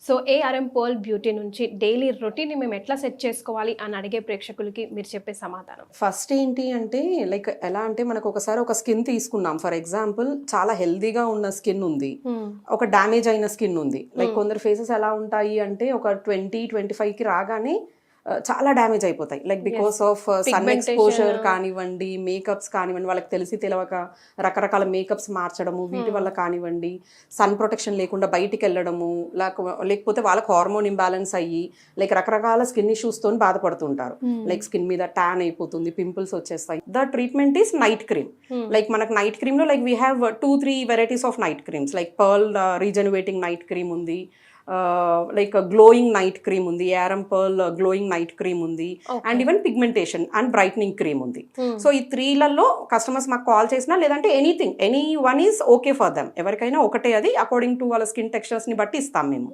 So ARM pearl beauty నుంచి daily రొటీన్ని మేము ఎట్లా సెట్ చేసుకోవాలి అని అడిగే ప్రేక్షకులకి మీరు చెప్పే సమాధానం. ఫస్ట్ ఏంటి అంటే లైక్ ఎలా అంటే మనకు ఒకసారి ఒక స్కిన్ తీసుకున్నాం, ఫర్ ఎగ్జాంపుల్ చాలా హెల్దీగా ఉన్న స్కిన్ ఉంది, ఒక డ్యామేజ్ అయిన స్కిన్ ఉంది. లైక్ కొందరు ఫేసెస్ ఎలా ఉంటాయి అంటే ఒక 20-25కి రాగానే చాలా డ్యామేజ్ అయిపోతాయి. Like because of sun exposure కానివ్వండి, మేకప్స్ కానివ్వండి, వాళ్ళకి తెలిసి తెలియక రకరకాల మేకప్స్ మార్చడము, వీటి వల్ల కానివ్వండి, సన్ ప్రొటెక్షన్ లేకుండా బయటికి వెళ్ళడము, లేకపోతే వాళ్ళకి హార్మోన్ ఇంబ్యాలెన్స్ అయ్యి లైక్ రకరకాల స్కిన్ ఇష్యూస్తో బాధపడుతుంటారు. లైక్ స్కిన్ మీద ట్యాన్ అయిపోతుంది, పింపుల్స్ వచ్చేస్తాయి. The treatment is night cream. Like మనకు నైట్ క్రీమ్ లో like we have 2-3 varieties of night creams. Like pearl regenerating night cream ఉంది, లైక్ గ్లోయింగ్ నైట్ క్రీమ్ ఉంది, ARM pearl glowing night cream ఉంది, and even pigmentation and brightening cream ఉంది. So ఈ 3లలో customers మాకు call చేసినా లేదంటే any one is okay for them. ఎవరికైనా ఒకటే, అది అకార్డింగ్ టు వాళ్ళ స్కిన్ టెక్స్చర్స్ ని బట్టి ఇస్తాం మేము.